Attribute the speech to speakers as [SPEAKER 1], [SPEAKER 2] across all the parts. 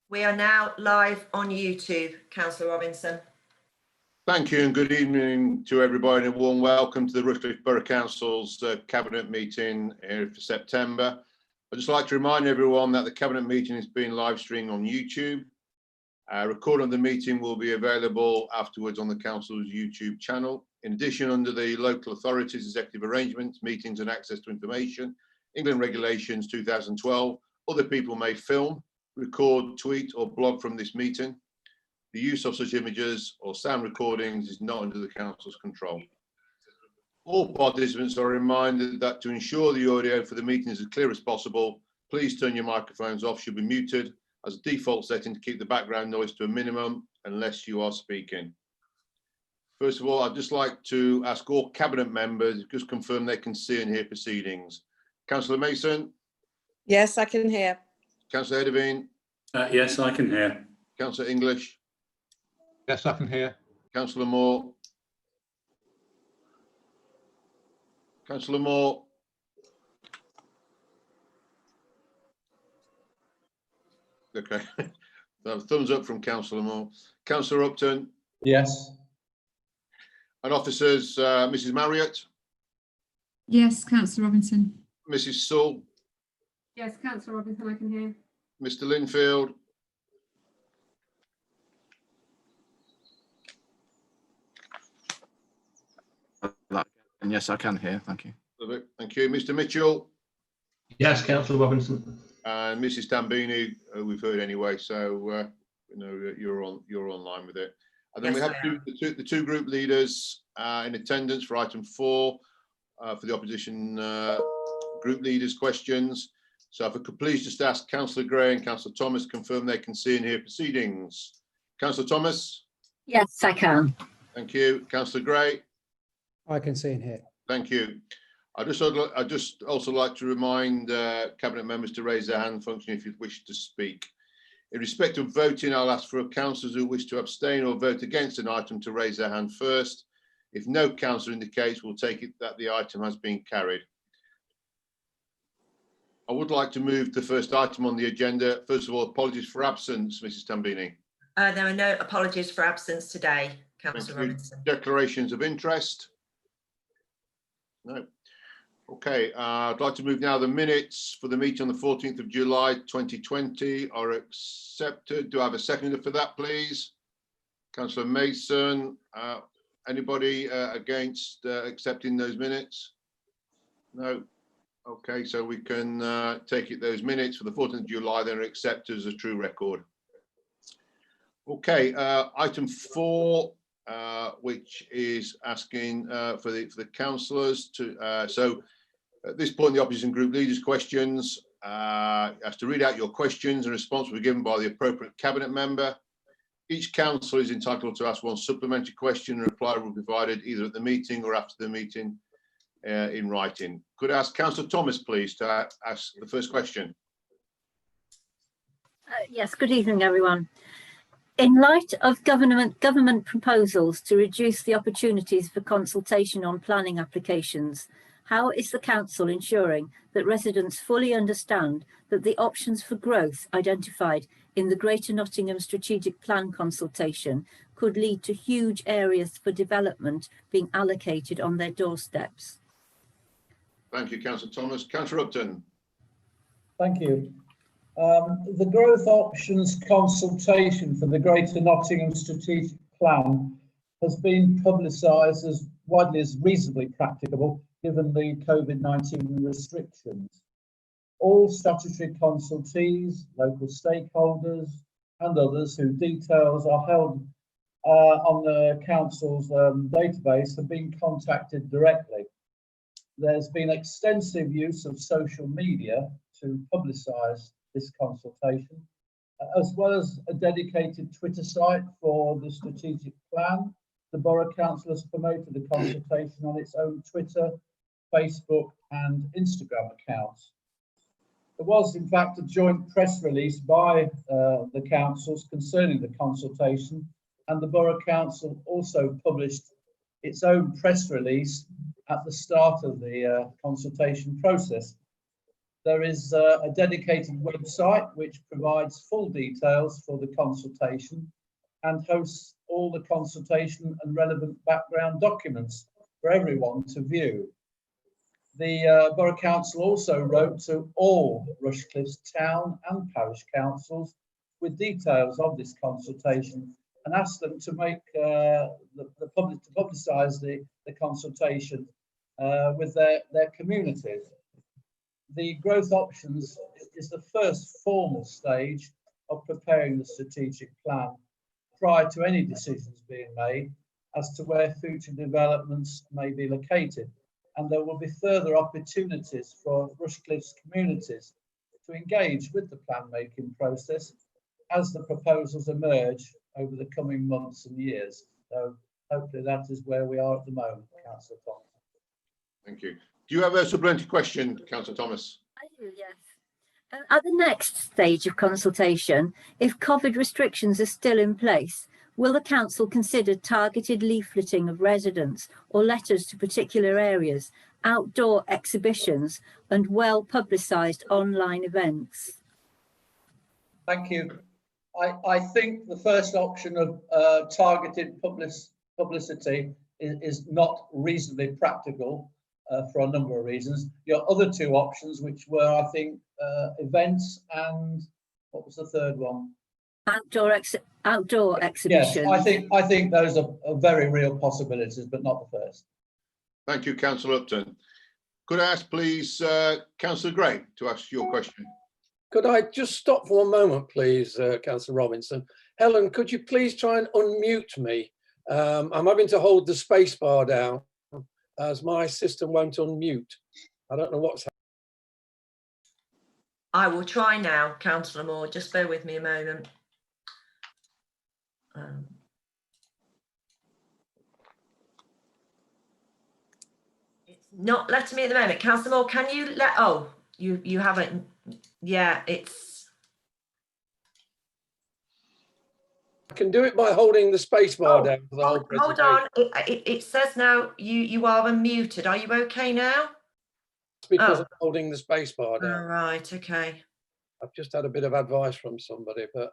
[SPEAKER 1] We are now live on YouTube, Councillor Robinson.
[SPEAKER 2] Thank you and good evening to everybody and a warm welcome to the Rushcliffe Borough Council's Cabinet meeting here for September. I'd just like to remind everyone that the Cabinet meeting is being live streamed on YouTube. A recording of the meeting will be available afterwards on the Council's YouTube channel. In addition, under the Local Authorities Executive Arrangements, Meetings and Access to Information, England Regulations 2012, other people may film, record, tweet or blog from this meeting. The use of such images or sound recordings is not under the Council's control. All participants are reminded that to ensure the audio for the meeting is as clear as possible, please turn your microphones off, should be muted as a default setting to keep the background noise to a minimum unless you are speaking. First of all, I'd just like to ask all Cabinet members to just confirm they can see and hear proceedings. Councillor Mason?
[SPEAKER 3] Yes, I can hear.
[SPEAKER 2] Councillor Edevine?
[SPEAKER 4] Yes, I can hear.
[SPEAKER 2] Councillor English?
[SPEAKER 5] Yes, I can hear.
[SPEAKER 2] Councillor Moore? Councillor Moore? Okay, thumbs up from Councillor Moore. Councillor Upton?
[SPEAKER 5] Yes.
[SPEAKER 2] And officers, Mrs. Marriott?
[SPEAKER 6] Yes, Councillor Robinson.
[SPEAKER 2] Mrs. Sewell?
[SPEAKER 6] Yes, Councillor Robinson, I can hear.
[SPEAKER 2] Mr. Linfield?
[SPEAKER 7] And yes, I can hear. Thank you.
[SPEAKER 2] Thank you. Mr. Mitchell?
[SPEAKER 5] Yes, Councillor Robinson.
[SPEAKER 2] And Mrs. Stambini, we've heard anyway, so you know you're online with it. And then
[SPEAKER 1] Yes,
[SPEAKER 2] we have the two group leaders in attendance for item 4 for the opposition group leaders questions. So if I could please just ask Councillor Gray and Councillor Thomas confirm they can see and hear proceedings. Councillor Thomas?
[SPEAKER 8] Yes, I can.
[SPEAKER 2] Thank you. Councillor Gray?
[SPEAKER 9] I can see and hear.
[SPEAKER 2] Thank you. I just also like to remind Cabinet members to raise their hand function if you wish to speak. In respect of voting, I'll ask for councillors who wish to abstain or vote against an item to raise their hand first. If no councillor indicates, we'll take it that the item has been carried. I would like to move the first item on the agenda. First of all, apologies for absence, Mrs. Tambini.
[SPEAKER 1] There are no apologies for absence today, Councillor Robinson.
[SPEAKER 2] Declarations of interest? No. Okay, I'd like to move now the minutes for the meeting on the 14th of July 2020 are accepted. Do I have a seconder for that, please? Councillor Mason, anybody against accepting those minutes? No. Okay, so we can take it those minutes for the 14th of July, then are accepted as a true record. Okay, item 4. Which is asking for the councillors to so at this point the opposition group leaders questions has to read out your questions and response will be given by the appropriate cabinet member. Each councillor is entitled to ask one supplementary question and reply will be provided either at the meeting or after the meeting in writing. Could I ask Councillor Thomas please to ask the first question?
[SPEAKER 8] Yes, good evening everyone. In light of government proposals to reduce the opportunities for consultation on planning applications, how is the council ensuring that residents fully understand that the options for growth identified in the Greater Nottingham Strategic Plan consultation could lead to huge areas for development being allocated on their doorsteps?
[SPEAKER 2] Thank you, Councillor Thomas. Councillor Upton.
[SPEAKER 10] Thank you. The growth options consultation for the Greater Nottingham Strategic Plan has been publicised as widely as reasonably practicable given the COVID-19 restrictions. All statutory consultees, local stakeholders and others whose details are held on the council's database have been contacted directly. There's been extensive use of social media to publicise this consultation, as well as a dedicated Twitter site for the strategic plan. The Borough Council has promoted the consultation on its own Twitter, Facebook and Instagram accounts. There was in fact a joint press release by the councils concerning the consultation, and the Borough Council also published its own press release at the start of the consultation process. There is a dedicated website which provides full details for the consultation and hosts all the consultation and relevant background documents for everyone to view. The Borough Council also wrote to all Rushcliffe's town and parish councils with details of this consultation and asked them to make the public to publicise the consultation with their communities. The growth options is the first formal stage of preparing the strategic plan prior to any decisions being made as to where future developments may be located. And there will be further opportunities for Rushcliffe's communities to engage with the plan making process as the proposals emerge over the coming months and years. So hopefully that is where we are at the moment, Councillor Thomas.
[SPEAKER 2] Thank you. Do you have a supplementary question, Councillor Thomas?
[SPEAKER 8] I do, yes. At the next stage of consultation, if COVID restrictions are still in place, will the council consider targeted leafleting of residents or letters to particular areas, outdoor exhibitions and well publicised online events?
[SPEAKER 10] Thank you. I think the first option of targeted publicity is not reasonably practical for a number of reasons. Your other two options, which were, I think, events and what was the third one?
[SPEAKER 8] Outdoor exhibitions.
[SPEAKER 10] Yes, I think those are very real possibilities, but not the first.
[SPEAKER 2] Thank you, Councillor Upton. Could I ask, please, Councillor Gray to ask your question?
[SPEAKER 11] Could I just stop for a moment, please, Councillor Robinson? Helen, could you please try and unmute me? I'm having to hold the space bar down as my system won't unmute. I don't know what's happening.
[SPEAKER 1] I will try now, Councillor Moore. Just bear with me a moment. It's not letting me at the moment. Councillor Moore, can you let? Oh, you haven't. Yeah, it's.
[SPEAKER 11] I can do it by holding the space bar down for the whole
[SPEAKER 1] Hold
[SPEAKER 11] presentation.
[SPEAKER 1] on. It says now you are unmuted. Are you okay now?
[SPEAKER 11] It's because I'm holding the space bar down.
[SPEAKER 1] All right. Okay.
[SPEAKER 11] I've just had a bit of advice from somebody, but.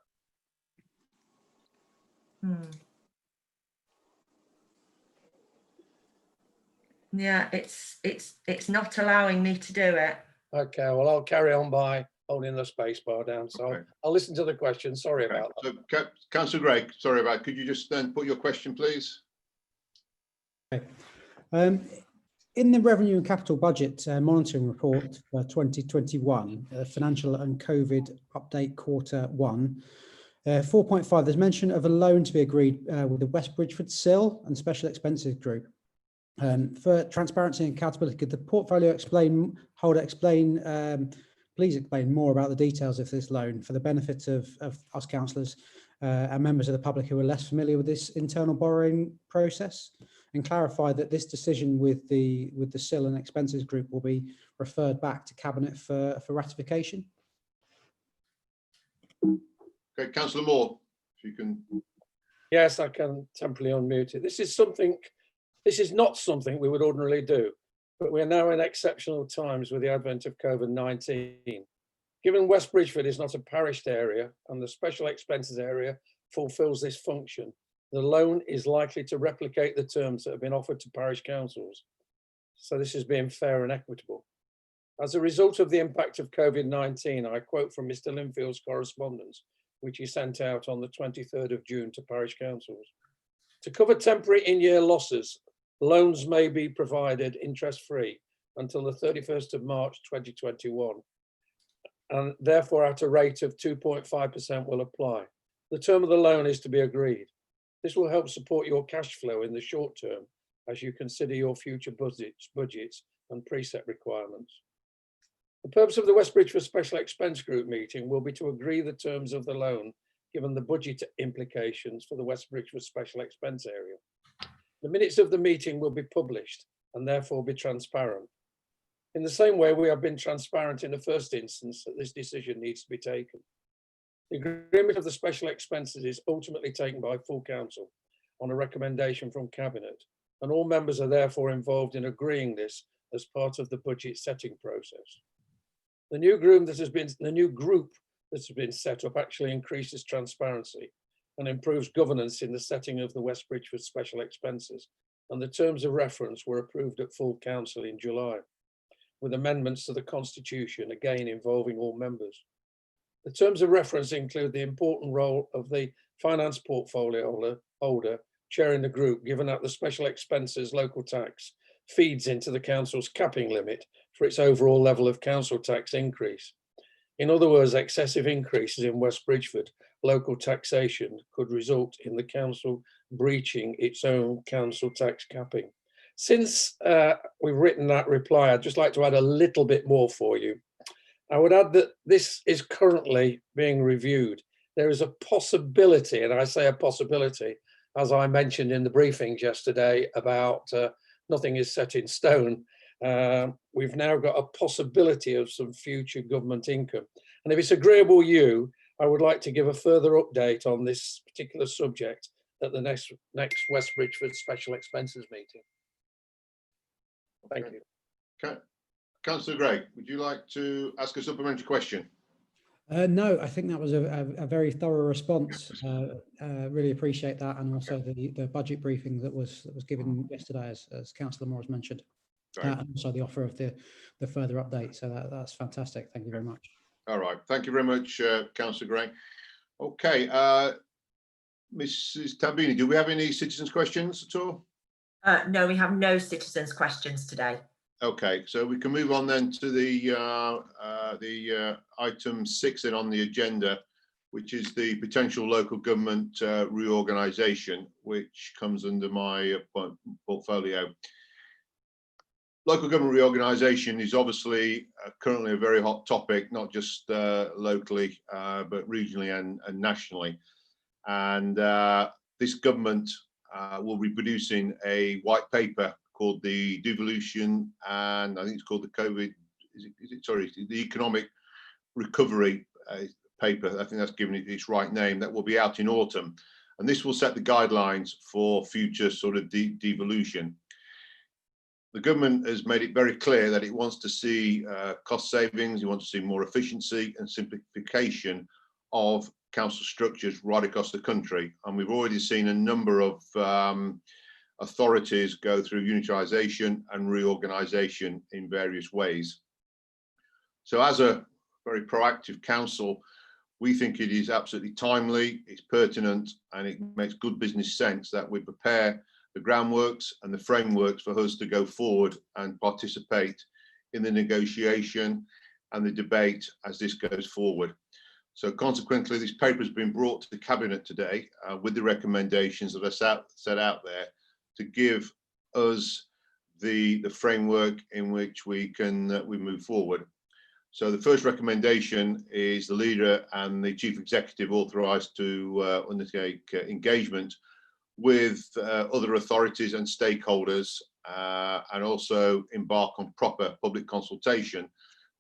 [SPEAKER 1] Yeah, it's not allowing me to do it.
[SPEAKER 11] Okay, well, I'll carry on by holding the space bar down. So
[SPEAKER 2] Okay.
[SPEAKER 11] I'll listen to the question. Sorry about that.
[SPEAKER 2] So, Councillor Gray, sorry about it. Could you just then put your question, please?
[SPEAKER 9] Okay. In the Revenue and Capital Budget Monitoring Report for 2021, Financial and COVID Update Quarter 1, 4.5, there's mention of a loan to be agreed with the West Bridgford SIL and Special Expenses Group. For transparency and accountability, could the portfolio please explain more about the details of this loan for the benefit of us councillors and members of the public who are less familiar with this internal borrowing process, and clarify that this decision with the SIL and Expenses Group will be referred back to Cabinet for ratification?
[SPEAKER 2] Okay, Councillor Moore, if you can.
[SPEAKER 11] Yes, I can temporarily unmute it. This is not something we would ordinarily do, but we are now in exceptional times with the advent of COVID-19. Given West Bridgford is not a parished area and the special expenses area fulfills this function, the loan is likely to replicate the terms that have been offered to parish councils. So this is being fair and equitable. As a result of the impact of COVID-19, I quote from Mr. Linfield's correspondence, which he sent out on the 23rd of June to parish councils. To cover temporary in-year losses, loans may be provided interest-free until the 31st of March 2021, and therefore at a rate of 2.5% will apply. The term of the loan is to be agreed. This will help support your cash flow in the short term as you consider your future budgets and preset requirements. The purpose of the West Bridgford Special Expense Group meeting will be to agree the terms of the loan given the budget implications for the West Bridgford Special Expense area. The minutes of the meeting will be published and therefore be transparent. In the same way, we have been transparent in the first instance that this decision needs to be taken. The agreement of the special expenses is ultimately taken by full council on a recommendation from Cabinet, and all members are therefore involved in agreeing this as part of the budget setting process. The new group that has been set up actually increases transparency and improves governance in the setting of the West Bridgford special expenses. And the terms of reference were approved at full council in July, with amendments to the constitution, again involving all members. The terms of reference include the important role of the finance portfolio holder chairing the group, given that the special expenses local tax feeds into the council's capping limit for its overall level of council tax increase. In other words, excessive increases in West Bridgford local taxation could result in the council breaching its own council tax capping. Since we've written that reply, I'd just like to add a little bit more for you. I would add that this is currently being reviewed. There is a possibility, and I say a possibility, as I mentioned in the briefings yesterday about nothing is set in stone. We've now got a possibility of some future government income. And if it's agreeable with you, I would like to give a further update on this particular subject at the next West Bridgford Special Expenses meeting. Thank you.
[SPEAKER 2] Okay. Councillor Gray, would you like to ask a supplementary question?
[SPEAKER 9] No, I think that was a very thorough response. Really appreciate that, and also the budget briefing that was given yesterday, as Councillor Moore has mentioned, and also the offer of the further update. So that's fantastic. Thank you very much.
[SPEAKER 2] All right, thank you very much, Councillor Gray. Okay, Mrs. Tambini, do we have any citizens' questions at all?
[SPEAKER 1] No, we have no citizens' questions today.
[SPEAKER 2] Okay, so we can move on then to the item 6 then on the agenda, which is the potential local government reorganisation, which comes under my portfolio. Local government reorganisation is obviously currently a very hot topic, not just locally, but regionally and nationally. And this government will be producing a white paper called the Devolution, and I think it's called the COVID, the Economic Recovery paper. I think that's given it its right name. That will be out in autumn. And this will set the guidelines for future sort of devolution. The government has made it very clear that it wants to see cost savings, it wants to see more efficiency and simplification of council structures right across the country. And we've already seen a number of authorities go through unitarisation and reorganisation in various ways. So as a very proactive council, we think it is absolutely timely, it's pertinent, and it makes good business sense that we prepare the groundworks and the frameworks for us to go forward and participate in the negotiation and the debate as this goes forward. So consequently, this paper has been brought to the Cabinet today with the recommendations that are set out there to give us the framework in which we can we move forward. So the first recommendation is the leader and the chief executive authorised to undertake engagement with other authorities and stakeholders and also embark on proper public consultation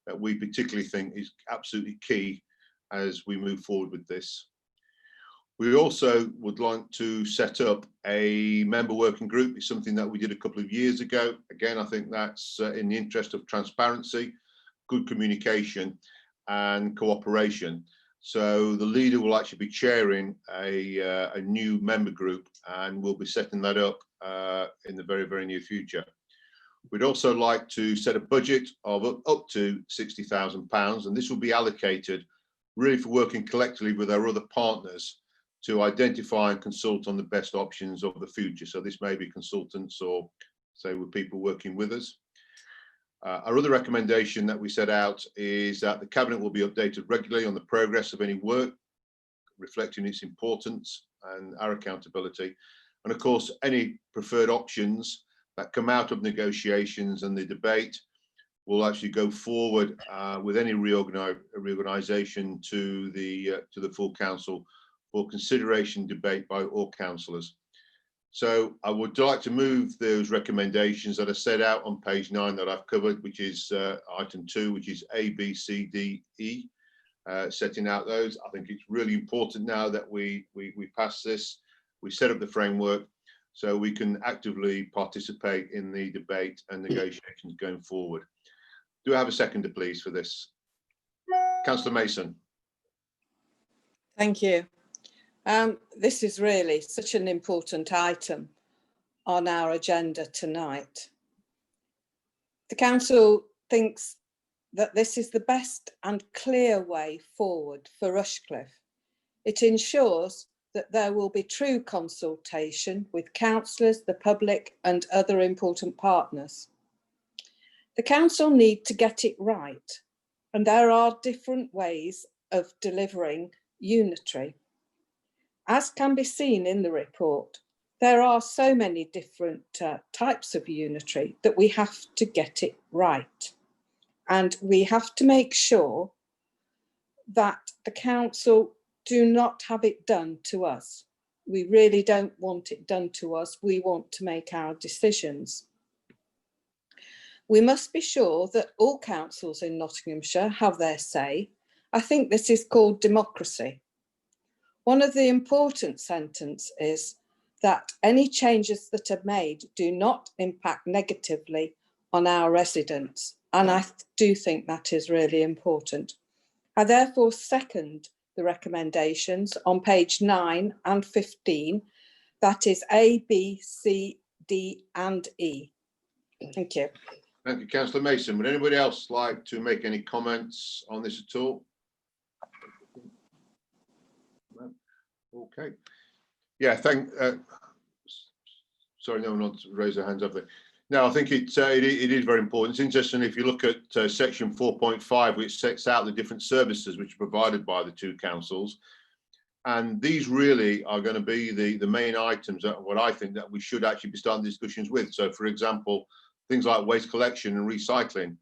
[SPEAKER 2] that we particularly think is absolutely key as we move forward with this. We also would like to set up a member working group. It's something that we did a couple of years ago. Again, I think that's in the interest of transparency, good communication and cooperation. So the leader will actually be chairing a new member group, and we'll be setting that up in the very, very near future. We'd also like to set a budget of up to £60,000, and this will be allocated really for working collectively with our other partners to identify and consult on the best options of the future. So this may be consultants or say with people working with us. Our other recommendation that we set out is that the Cabinet will be updated regularly on the progress of any work, reflecting its importance and our accountability. And of course, any preferred options that come out of negotiations and the debate will actually go forward with any reorganisation to the full council for consideration debate by all councillors. So I would like to move those recommendations that are set out on page 9 that I've covered, which is item 2, which is A, B, C, D, E, setting out those. I think it's really important now that we pass this, we set up the framework so we can actively participate in the debate and negotiations going forward. Do I have a seconder, please, for this? Councillor Mason.
[SPEAKER 3] Thank you. This is really such an important item on our agenda tonight. The council thinks that this is the best and clear way forward for Rushcliffe. It ensures that there will be true consultation with councillors, the public and other important partners. The council need to get it right, and there are different ways of delivering unitary. As can be seen in the report, there are so many different types of unitary that we have to get it right. And we have to make sure that the council do not have it done to us. We really don't want it done to us. We want to make our decisions. We must be sure that all councils in Nottinghamshire have their say. I think this is called democracy. One of the important sentences is that any changes that are made do not impact negatively on our residents. And I do think that is really important. I therefore second the recommendations on page 9 and 15. That is A, B, C, D and E. Thank you.
[SPEAKER 2] Thank you, Councillor Mason. Would anybody else like to make any comments on this at all? No? Okay. Yeah, sorry, no one wants to raise their hands up there. No, I think it is very important. It's interesting if you look at section 4.5, which sets out the different services which are provided by the two councils. And these really are going to be the main items that what I think that we should actually be starting discussions with. So, for example, things like waste collection and recycling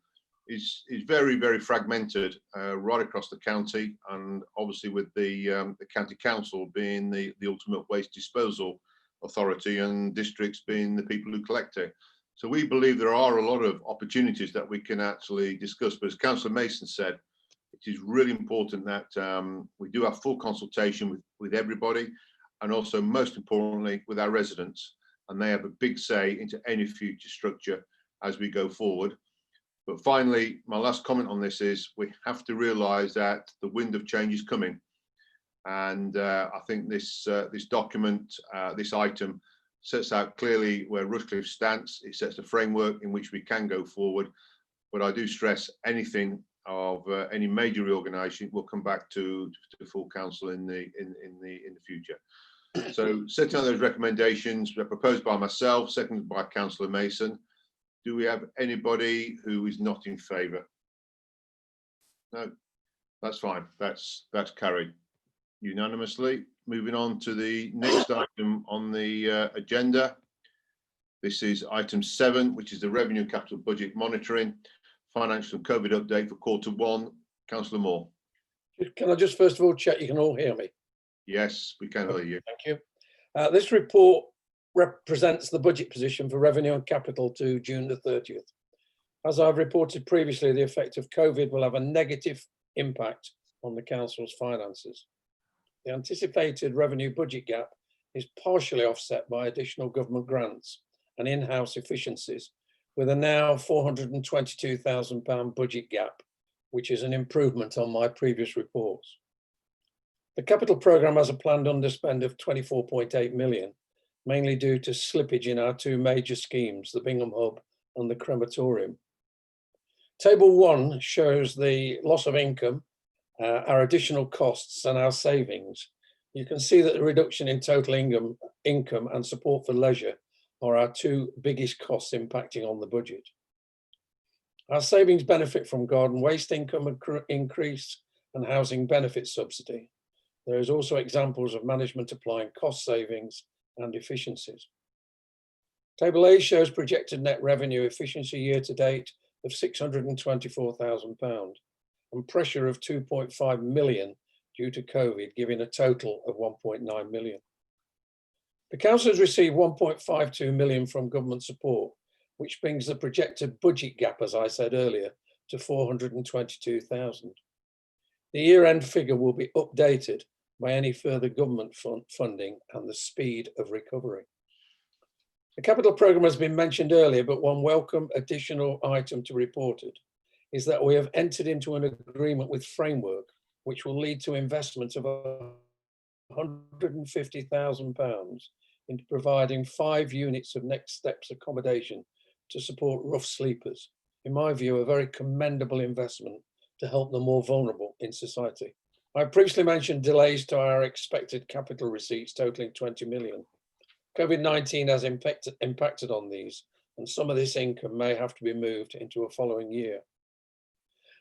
[SPEAKER 2] is very, very fragmented right across the county, and obviously with the county council being the ultimate waste disposal authority and districts being the people who collect it. So we believe there are a lot of opportunities that we can actually discuss. But as Councillor Mason said, it is really important that we do have full consultation with everybody, and also most importantly with our residents, and they have a big say into any future structure as we go forward. But finally, my last comment on this is we have to realise that the wind of change is coming, and I think this document, this item, sets out clearly where Rushcliffe stands. It sets the framework in which we can go forward. But I do stress anything of any major reorganisation will come back to full council in the future. So setting out those recommendations were proposed by myself, seconded by Councillor Mason. Do we have anybody who is not in favour? No, that's fine. That's carried unanimously. Moving on to the next item on the agenda. This is item 7, which is the revenue and capital budget monitoring, financial and COVID update for Q1. Councillor Moore.
[SPEAKER 11] Can I just first of all check you can all hear me?
[SPEAKER 2] Yes, we can hear you.
[SPEAKER 11] Thank you. This report represents the budget position for revenue and capital to June the 30th. As I've reported previously, the effect of COVID will have a negative impact on the council's finances. The anticipated revenue budget gap is partially offset by additional government grants and in-house efficiencies, with a now £422,000 budget gap, which is an improvement on my previous reports. The capital programme has a planned underspend of 24.8 million, mainly due to slippage in our two major schemes, the Bingham Hub and the crematorium. Table 1 shows the loss of income, our additional costs and our savings. You can see that the reduction in total income and support for leisure are our two biggest costs impacting on the budget. Our savings benefit from garden waste income increase and housing benefit subsidy. There is also examples of management applying cost savings and efficiencies. Table A shows projected net revenue efficiency year to date of £624,000 and pressure of 2.5 million due to COVID, giving a total of 1.9 million. The council has received 1.52 million from government support, which brings the projected budget gap, as I said earlier, to 422,000. The year-end figure will be updated by any further government funding and the speed of recovery. The capital programme has been mentioned earlier, but one welcome additional item to report it is that we have entered into an agreement with Framework, which will lead to investment of £150,000 into providing 5 units of next steps accommodation to support rough sleepers. In my view, a very commendable investment to help the more vulnerable in society. I previously mentioned delays to our expected capital receipts totaling 20 million. COVID-19 has impacted on these, and some of this income may have to be moved into a following year.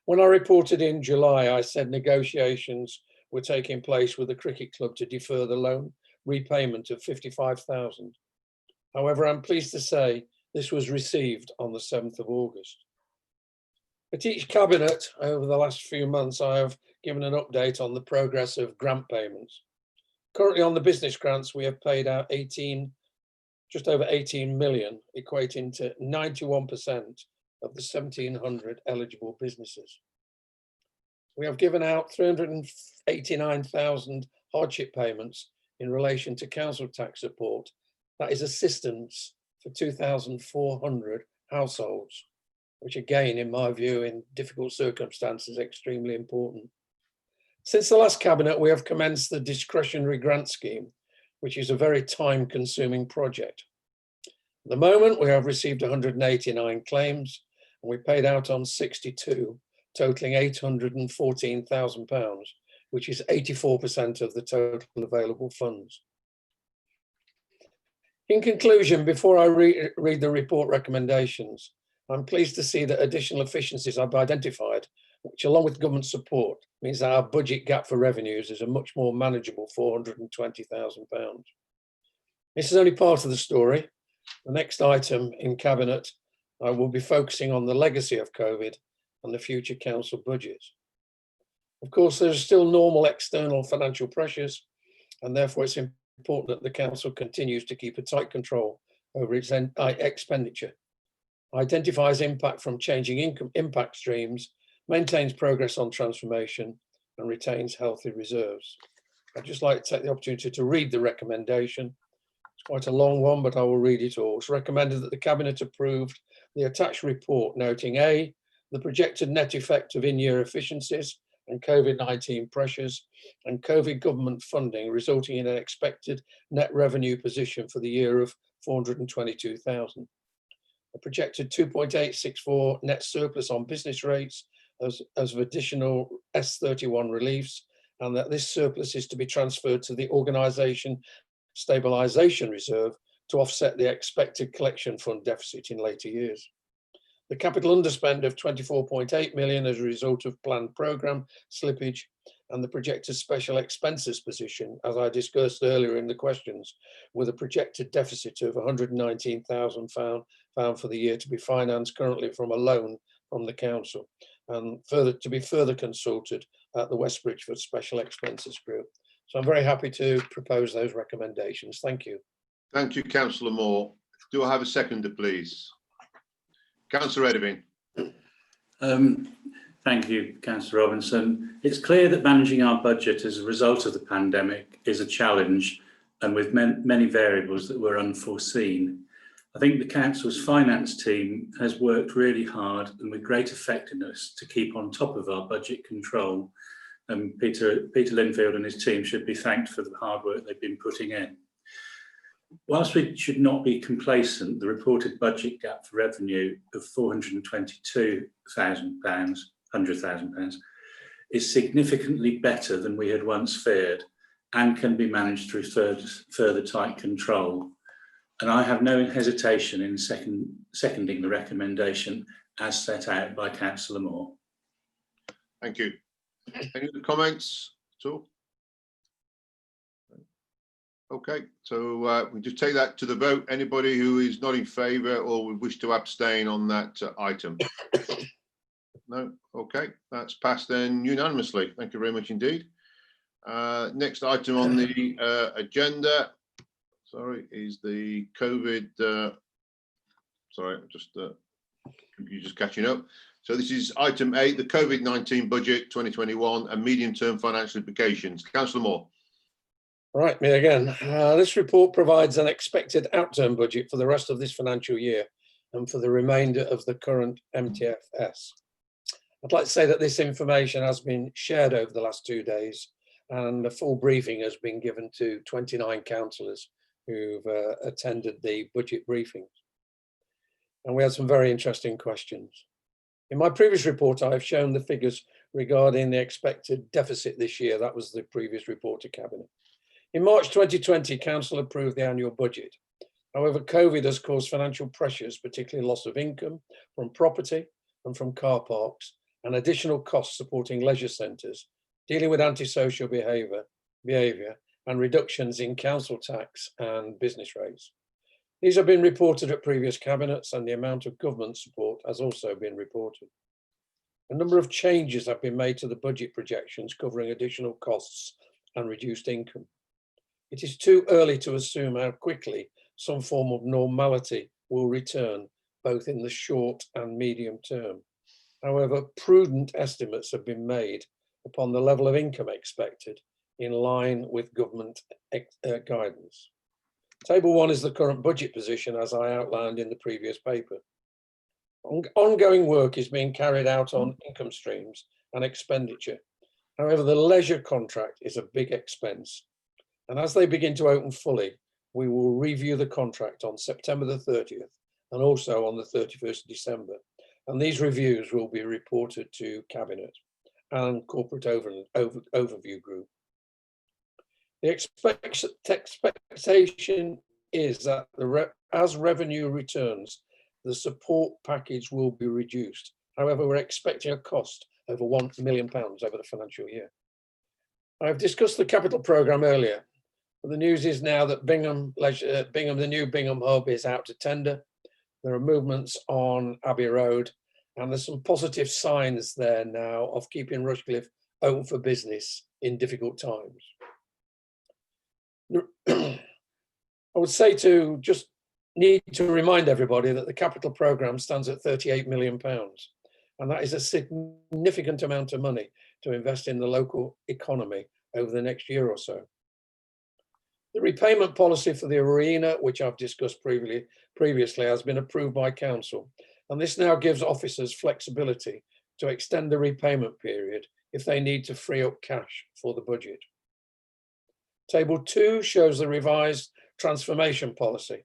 [SPEAKER 11] When I reported in July, I said negotiations were taking place with the cricket club to defer the loan repayment of 55,000. However, I'm pleased to say this was received on the 7th of August. At each cabinet over the last few months, I have given an update on the progress of grant payments. Currently on the business grants, we have paid out just over 18 million, equating to 91% of the 1,700 eligible businesses. We have given out 389,000 hardship payments in relation to council tax support. That is assistance for 2,400 households, which again, in my view, in difficult circumstances, extremely important. Since the last cabinet, we have commenced the discretionary grant scheme, which is a very time-consuming project. At the moment, we have received 189 claims, and we paid out on 62, totaling £814,000, which is 84% of the total available funds. In conclusion, before I read the report recommendations, I'm pleased to see that additional efficiencies I've identified, which along with government support, means that our budget gap for revenues is a much more manageable £420,000. This is only part of the story. The next item in Cabinet, I will be focusing on the legacy of COVID and the future council budgets. Of course, there's still normal external financial pressures, and therefore it's important that the council continues to keep a tight control over its expenditure, identifies impact from changing income impact streams, maintains progress on transformation, and retains healthy reserves. I'd just like to take the opportunity to read the recommendation. It's quite a long one, but I will read it all. It's recommended that the Cabinet approved the attached report noting A, the projected net effect of in-year efficiencies and COVID-19 pressures and COVID government funding resulting in an expected net revenue position for the year of 422,000. A projected 2.864 net surplus on business rates as of additional S31 reliefs, and that this surplus is to be transferred to the Organisation Stabilisation Reserve to offset the expected collection fund deficit in later years. The capital underspend of 24.8 million as a result of planned programme slippage, and the projected special expenses position, as I discussed earlier in the questions, with a projected deficit of £119,000 found for the year to be financed currently from a loan from the council, and to be further consulted at the West Bridgford Special Expenses Group. So I'm very happy to propose those recommendations. Thank you.
[SPEAKER 2] Thank you, Councillor Moore. Do I have a seconder, please? Councillor Edivine.
[SPEAKER 4] Thank you, Councillor Robinson. It's clear that managing our budget as a result of the pandemic is a challenge, and with many variables that were unforeseen. I think the Council's finance team has worked really hard and with great effectiveness to keep on top of our budget control. And Peter Linfield and his team should be thanked for the hard work they've been putting in. Whilst we should not be complacent, the reported budget gap for revenue of £422,000 is significantly better than we had once feared and can be managed through further tight control. And I have no hesitation in seconding the recommendation as set out by Councillor Moore.
[SPEAKER 2] Thank you. Any other comments at all? Okay, so we just take that to the vote. Anybody who is not in favour or would wish to abstain on that item? No? Okay, that's passed then unanimously. Thank you very much indeed. Next item on the agenda, sorry, is the COVID, sorry, you're just catching up. So this is item 8, the COVID-19 budget 2021 and medium-term financial implications. Councillor Moore.
[SPEAKER 11] Right, me again. This report provides an expected outturn budget for the rest of this financial year and for the remainder of the current MTFS. I'd like to say that this information has been shared over the last 2 days, and a full briefing has been given to 29 councillors who've attended the budget briefings. And we had some very interesting questions. In my previous report, I have shown the figures regarding the expected deficit this year. That was the previous report to Cabinet. In March 2020, Council approved the annual budget. However, COVID has caused financial pressures, particularly loss of income from property and from car parks, and additional costs supporting leisure centres, dealing with antisocial behaviour and reductions in council tax and business rates. These have been reported at previous cabinets, and the amount of government support has also been reported. A number of changes have been made to the budget projections covering additional costs and reduced income. It is too early to assume how quickly some form of normality will return, both in the short and medium term. However, prudent estimates have been made upon the level of income expected in line with government guidance. Table 1 is the current budget position as I outlined in the previous paper. Ongoing work is being carried out on income streams and expenditure. However, the leisure contract is a big expense. And as they begin to open fully, we will review the contract on September the 30th and also on the 31st of December. And these reviews will be reported to Cabinet and Corporate Overview Group. The expectation is that as revenue returns, the support package will be reduced. However, we're expecting a cost over £1 million over the financial year. I've discussed the capital programme earlier, but the news is now that the new Bingham hub is out to tender. There are movements on Abbey Road, and there's some positive signs there now of keeping Rushcliffe open for business in difficult times. I would say just need to remind everybody that the capital programme stands at £38 million, and that is a significant amount of money to invest in the local economy over the next year or so. The repayment policy for the arena, which I've discussed previously, has been approved by Council, and this now gives officers flexibility to extend the repayment period if they need to free up cash for the budget. Table 2 shows the revised transformation policy.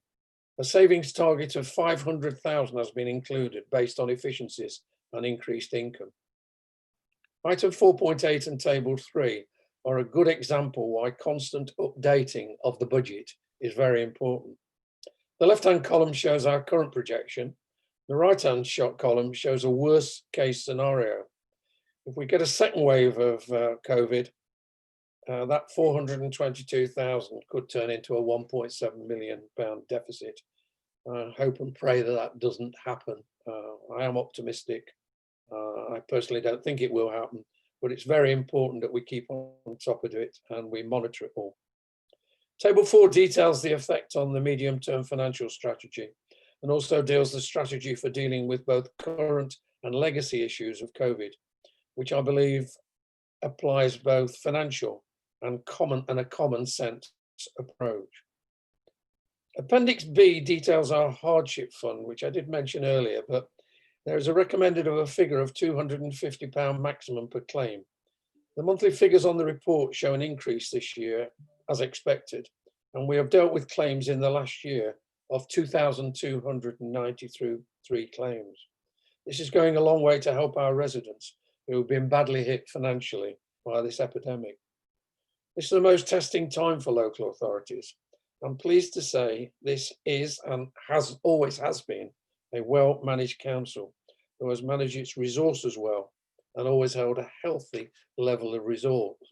[SPEAKER 11] A savings target of 500,000 has been included based on efficiencies and increased income. Item 4.8 and Table 3 are a good example why constant updating of the budget is very important. The left-hand column shows our current projection. The right-hand column shows a worst case scenario. If we get a second wave of COVID, that 422,000 could turn into a £1.7 million deficit. I hope and pray that that doesn't happen. I am optimistic. I personally don't think it will happen, but it's very important that we keep on top of it and we monitor it all. Table 4 details the effect on the medium-term financial strategy and also deals the strategy for dealing with both current and legacy issues of COVID, which I believe applies both financial and a common sense approach. Appendix B details our hardship fund, which I did mention earlier, but there is a recommended of a figure of £250 maximum per claim. The monthly figures on the report show an increase this year as expected, and we have dealt with claims in the last year of 2,293 claims. This is going a long way to help our residents who have been badly hit financially by this epidemic. This is the most testing time for local authorities. I'm pleased to say this is and always has been a well-managed council who has managed its resources well and always held a healthy level of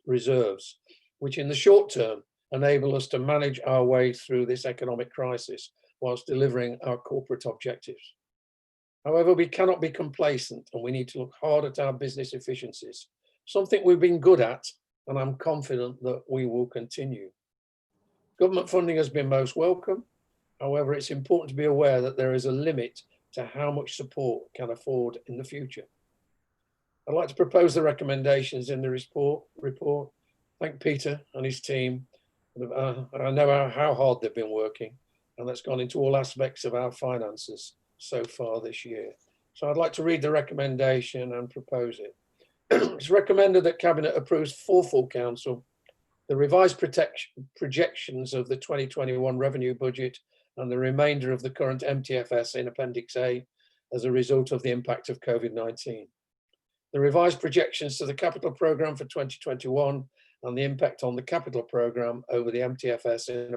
[SPEAKER 11] reserves, which in the short term enable us to manage our way through this economic crisis whilst delivering our corporate objectives. However, we cannot be complacent and we need to look hard at our business efficiencies, something we've been good at, and I'm confident that we will continue. Government funding has been most welcome. However, it's important to be aware that there is a limit to how much support can afford in the future. I'd like to propose the recommendations in the report. Thank Peter and his team. I know how hard they've been working, and that's gone into all aspects of our finances so far this year. So I'd like to read the recommendation and propose it. It's recommended that Cabinet approves for full council the revised projections of the 2021 revenue budget and the remainder of the current MTFS in Appendix A as a result of the impact of COVID-19. The revised projections to the capital programme for 2021 and the impact on the capital programme over the MTFS in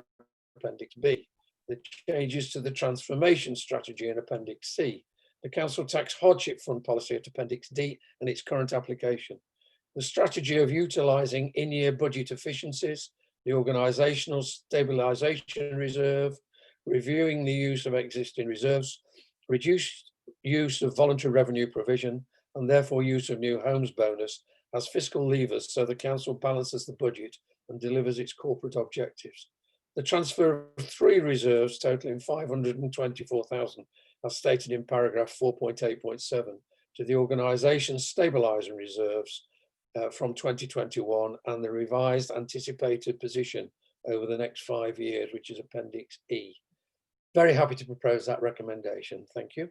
[SPEAKER 11] Appendix B. The changes to the transformation strategy in Appendix C. The Council Tax Hardship Fund policy at Appendix D and its current application. The strategy of utilising in-year budget efficiencies, the organisational stabilisation reserve, reviewing the use of existing reserves, reduced use of voluntary revenue provision, and therefore use of new homes bonus as fiscal levers so the council balances the budget and delivers its corporate objectives. The transfer of 3 reserves totaling 524,000 as stated in paragraph 4.8.7 to the organisation stabilising reserves from 2021 and the revised anticipated position over the next 5 years, which is Appendix E. Very happy to propose that recommendation. Thank you.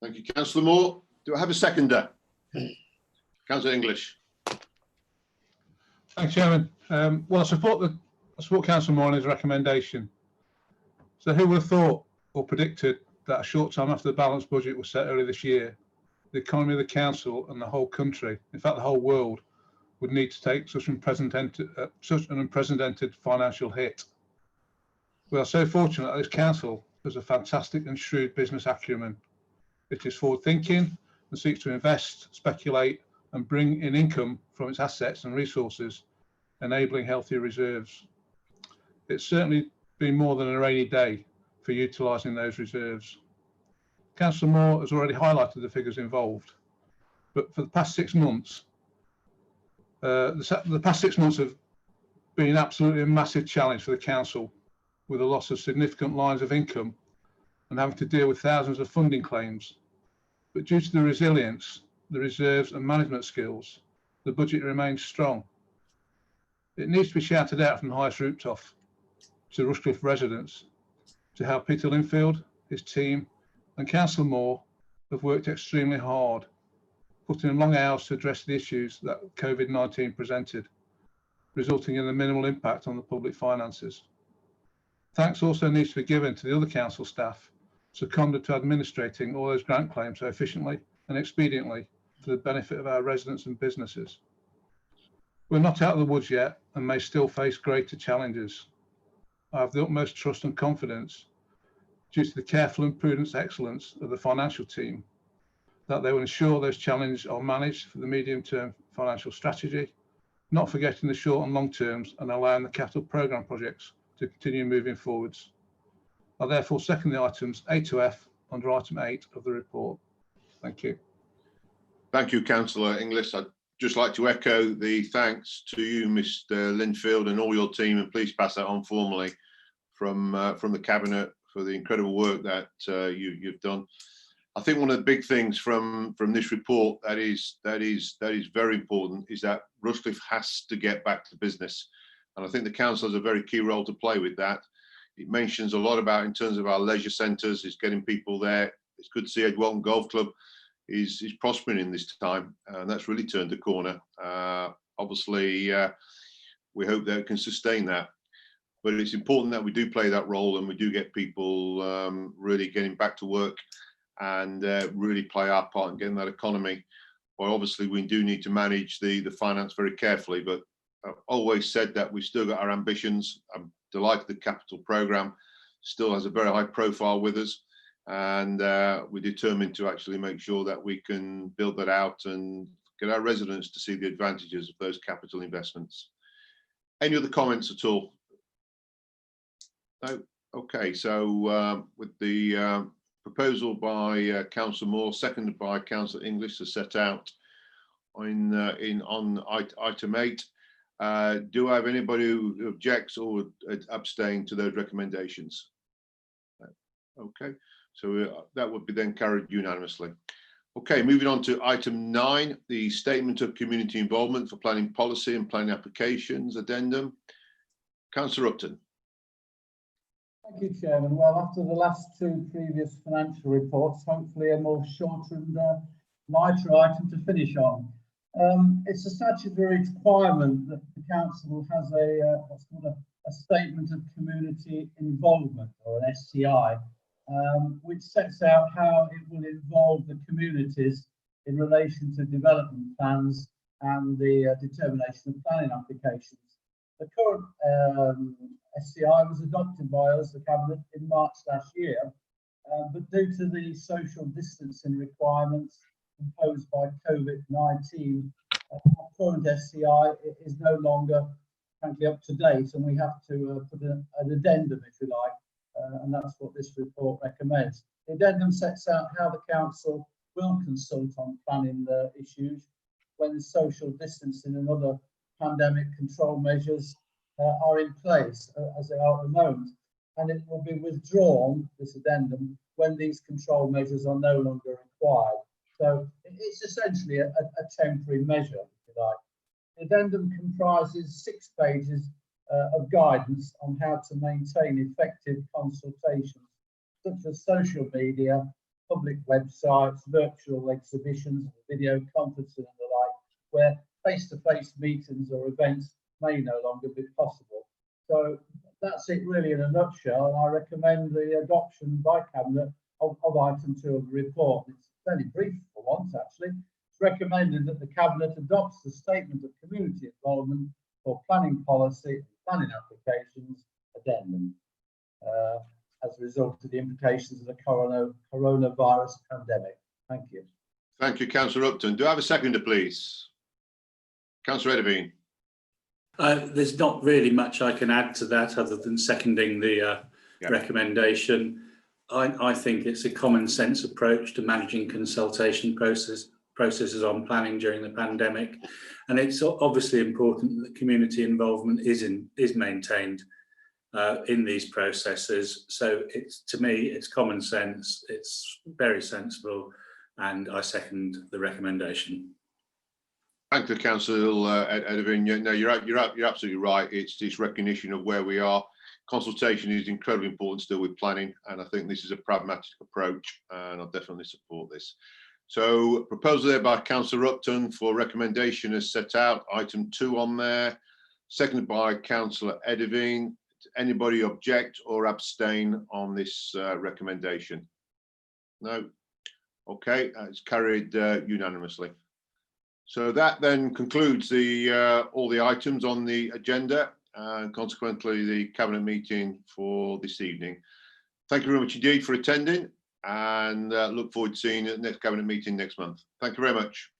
[SPEAKER 2] Thank you, Councillor Moore. Do I have a seconder? Councillor English.
[SPEAKER 5] Thanks, Chairman. Well, I support Councillor Moore on his recommendation. So who would have thought or predicted that a short time after the balanced budget was set earlier this year, the economy of the council and the whole country, in fact the whole world, would need to take such an unprecedented financial hit. We are so fortunate that this council has a fantastic and shrewd business acumen. It is forward thinking and seeks to invest, speculate and bring in income from its assets and resources, enabling healthier reserves. It's certainly been more than a rainy day for utilising those reserves. Councillor Moore has already highlighted the figures involved, but for the past 6 months, the past 6 months have been absolutely a massive challenge for the council, with a loss of significant lines of income and having to deal with thousands of funding claims. But due to the resilience, the reserves and management skills, the budget remains strong. It needs to be shouted out from the highest rooftop to Rushcliffe residents to how Peter Linfield, his team and Councillor Moore have worked extremely hard, putting in long hours to address the issues that COVID-19 presented, resulting in a minimal impact on the public finances. Thanks also needs to be given to the other council staff seconded to administrating all those grant claims so efficiently and expediently for the benefit of our residents and businesses. We're not out of the woods yet and may still face greater challenges. I have the utmost trust and confidence, due to the careful and prudent excellence of the financial team, that they will ensure those challenges are managed for the medium-term financial strategy, not forgetting the short and long terms and allowing the capital programme projects to continue moving forwards. I therefore second the items A to F under item 8 of the report. Thank you. Thank you, Councillor Inglis. I'd just like to echo the thanks to you, Mr. Linfield, and all your team, and please pass that on formally from the Cabinet for the incredible work that you've done. I think one of the big things from this report that is very important is that Rushcliffe has to get back to business, and I think the council has a very key role to play with that. It mentions a lot about, in terms of our leisure centres, is getting people there. It's good to see Edwelton Golf Club is prospering in this time, and that's really turned a corner. Obviously, we hope that it can sustain that, but it's important that we do play that role and we do get people really getting back to work and really play our part in getting that economy. Well, obviously we do need to manage the finance very carefully, but I've always said that we've still got our ambitions. I'm delighted the capital programme still has a very high profile with us, and we're determined to actually make sure that we can build that out and get our residents to see the advantages of those capital investments. Any other comments at all? No? Okay, so with the proposal by Councillor Moore, seconded by Councillor English, as set out on item 8. Do I have anybody who objects or abstain to those recommendations? Okay, so that would be then carried unanimously. Okay, moving on to item 9, the Statement of Community Involvement for Planning Policy and Planning Applications Addendum. Councillor Upton.
[SPEAKER 10] Thank you, Chairman. Well, after the last two previous financial reports, hopefully a more shorter and lighter item to finish on. It's a statutory requirement that the council has what's called a statement of community involvement, or an STI, which sets out how it will involve the communities in relation to development plans and the determination of planning applications. The current SCI was adopted by us, the Cabinet, in March last year, but due to the social distancing requirements imposed by COVID-19, our current SCI is no longer, frankly, up to date, and we have to put an addendum, if you like, and that's what this report recommends. The addendum sets out how the council will consult on planning issues when social distancing and other pandemic control measures are in place, as they are at the moment, and it will be withdrawn, this addendum, when these control measures are no longer required. So it's essentially a temporary measure, if you like. The addendum comprises 6 pages of guidance on how to maintain effective consultations, such as social media, public websites, virtual exhibitions, video conferencing and the like, where face-to-face meetings or events may no longer be possible. So that's it really in a nutshell, and I recommend the adoption by Cabinet of item 2 of the report. It's fairly brief for once, actually. It's recommended that the Cabinet adopts the statement of community involvement for planning policy and planning applications addendum as a result of the implications of the coronavirus pandemic. Thank you.
[SPEAKER 2] Thank you, Councillor Upton. Do I have a seconder, please? Councillor Edevine.
[SPEAKER 4] There's not really much I can add to that other than seconding the recommendation. I think it's a common sense approach to managing consultation processes on planning during the pandemic, and it's obviously important that community involvement is maintained in these processes. So to me it's common sense, it's very sensible, and I second the recommendation.
[SPEAKER 2] Thank you, Councillor Edevine. No, you're absolutely right. It's this recognition of where we are. Consultation is incredibly important still with planning, and I think this is a pragmatic approach, and I'll definitely support this. So, proposal there by Councillor Upton for recommendation is set out, item 2 on there, seconded by Councillor Edevine. Anybody object or abstain on this recommendation? No? Okay, it's carried unanimously. So that then concludes all the items on the agenda, and consequently the Cabinet meeting for this evening. Thank you very much indeed for attending, and look forward to seeing you at the next Cabinet meeting next month. Thank you very much.